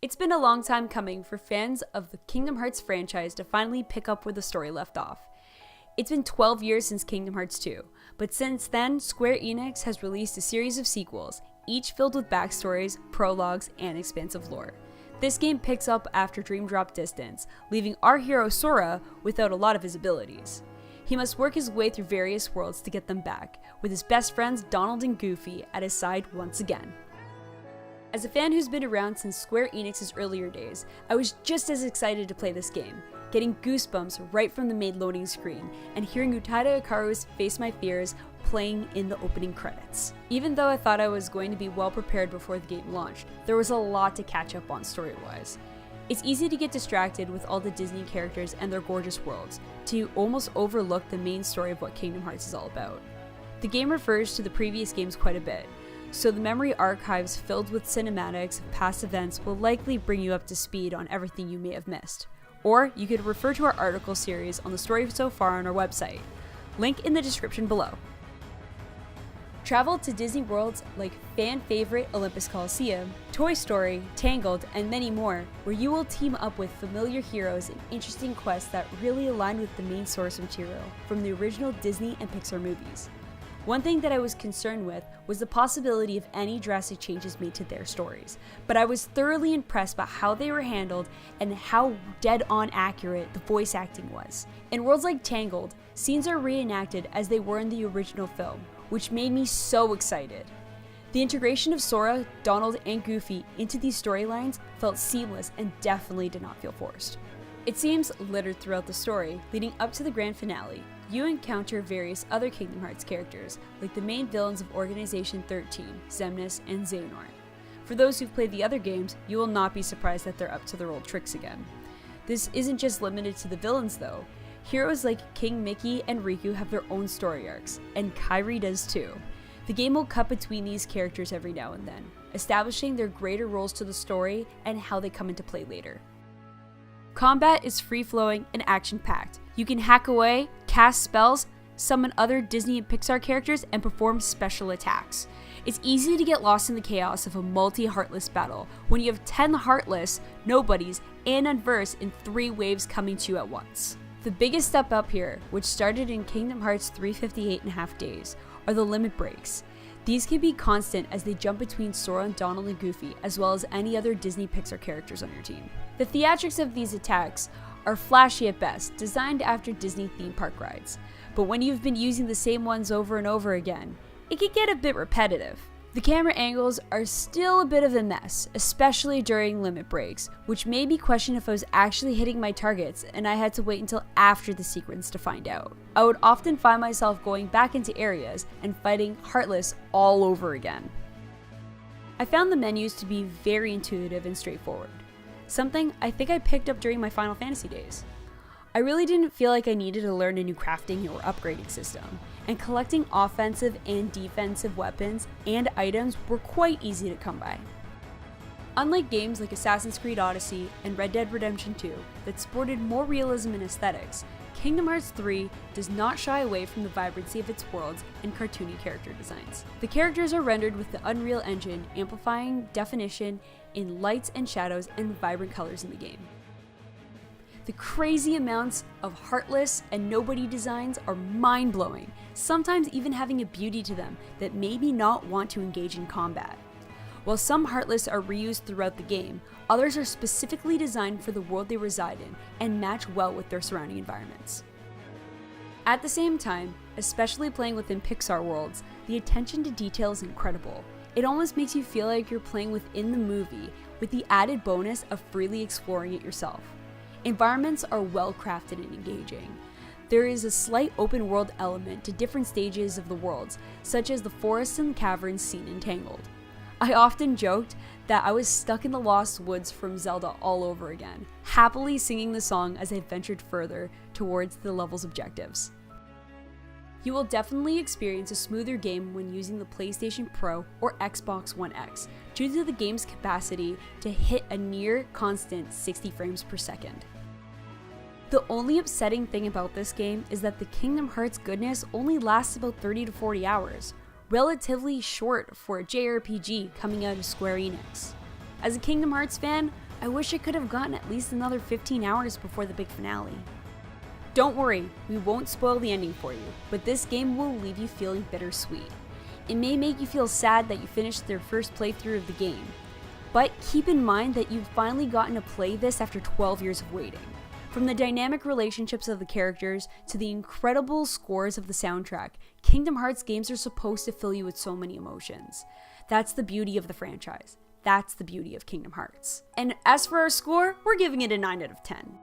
It's been a long time coming for fans of the Kingdom Hearts franchise to finally pick up where the story left off. It's been 12 years since Kingdom Hearts 2, but since then, Square Enix has released a series of sequels, each filled with backstories, prologues, and expansive lore. This game picks up after Dream Drop Distance, leaving our hero Sora without a lot of his abilities. He must work his way through various worlds to get them back, with his best friends Donald and Goofy at his side once again. As a fan who's been around since Square Enix's earlier days, I was just as excited to play this game, getting goosebumps right from the main loading screen, and hearing Utada Hikaru's Face My Fears playing in the opening credits. Even though I thought I was going to be well prepared before the game launched, there was a lot to catch up on story-wise. It's easy to get distracted with all the Disney characters and their gorgeous worlds, to almost overlook the main story of what Kingdom Hearts is all about. The game refers to the previous games quite a bit, so the memory archives filled with cinematics of past events will likely bring you up to speed on everything you may have missed. Or you could refer to our article series on the story so far on our website. Link in the description below. Travel to Disney worlds like fan favorite Olympus Coliseum, Toy Story, Tangled, and many more, where you will team up with familiar heroes in interesting quests that really align with the main source material from the original Disney and Pixar movies. One thing that I was concerned with was the possibility of any drastic changes made to their stories, but I was thoroughly impressed by how they were handled and how dead-on accurate the voice acting was. In worlds like Tangled, scenes are reenacted as they were in the original film, which made me so excited. The integration of Sora, Donald, and Goofy into these storylines felt seamless and definitely did not feel forced. It seems littered throughout the story, leading up to the grand finale. You encounter various other Kingdom Hearts characters, like the main villains of Organization 13, Xemnas, and Xehanort. For those who've played the other games, you will not be surprised that they're up to their old tricks again. This isn't just limited to the villains though. Heroes like King Mickey and Riku have their own story arcs, and Kairi does too. The game will cut between these characters every now and then, establishing their greater roles to the story and how they come into play later. Combat is free-flowing and action-packed. You can hack away, cast spells, summon other Disney and Pixar characters, and perform special attacks. It's easy to get lost in the chaos of a multi-Heartless battle when you have 10 Heartless, Nobodies, and Unversed in 3 waves coming to you at once. The biggest step up here, which started in Kingdom Hearts 358.5 days, are the limit breaks. These can be constant as they jump between Sora, Donald, and Goofy, as well as any other Disney Pixar characters on your team. The theatrics of these attacks are flashy at best, designed after Disney theme park rides. But when you've been using the same ones over and over again, it can get a bit repetitive. The camera angles are still a bit of a mess, especially during limit breaks, which made me question if I was actually hitting my targets, and I had to wait until after the sequence to find out. I would often find myself going back into areas and fighting Heartless all over again. I found the menus to be very intuitive and straightforward, something I think I picked up during my Final Fantasy days. I really didn't feel like I needed to learn a new crafting or upgrading system, and collecting offensive and defensive weapons and items were quite easy to come by. Unlike games like Assassin's Creed Odyssey and Red Dead Redemption 2 that sported more realism and aesthetics, Kingdom Hearts 3 does not shy away from the vibrancy of its worlds and cartoony character designs. The characters are rendered with the Unreal Engine, amplifying definition in lights and shadows and vibrant colors in the game. The crazy amounts of Heartless and Nobody designs are mind-blowing, sometimes even having a beauty to them that made me not want to engage in combat. While some Heartless are reused throughout the game, others are specifically designed for the world they reside in and match well with their surrounding environments. At the same time, especially playing within Pixar worlds, the attention to detail is incredible. It almost makes you feel like you're playing within the movie, with the added bonus of freely exploring it yourself. Environments are well crafted and engaging. There is a slight open world element to different stages of the worlds, such as the forests and caverns seen in Tangled. I often joked that I was stuck in the Lost Woods from Zelda all over again, happily singing the song as I ventured further towards the level's objectives. You will definitely experience a smoother game when using the PlayStation Pro or Xbox One X, due to the game's capacity to hit a near constant 60 frames per second. The only upsetting thing about this game is that the Kingdom Hearts goodness only lasts about 30 to 40 hours, relatively short for a JRPG coming out of Square Enix. As a Kingdom Hearts fan, I wish I could have gotten at least another 15 hours before the big finale. Don't worry, we won't spoil the ending for you, but this game will leave you feeling bittersweet. It may make you feel sad that you finished their first playthrough of the game, but keep in mind that you've finally gotten to play this after 12 years of waiting. From the dynamic relationships of the characters to the incredible scores of the soundtrack, Kingdom Hearts games are supposed to fill you with so many emotions. That's the beauty of the franchise. That's the beauty of Kingdom Hearts. And as for our score, we're giving it a 9 out of 10.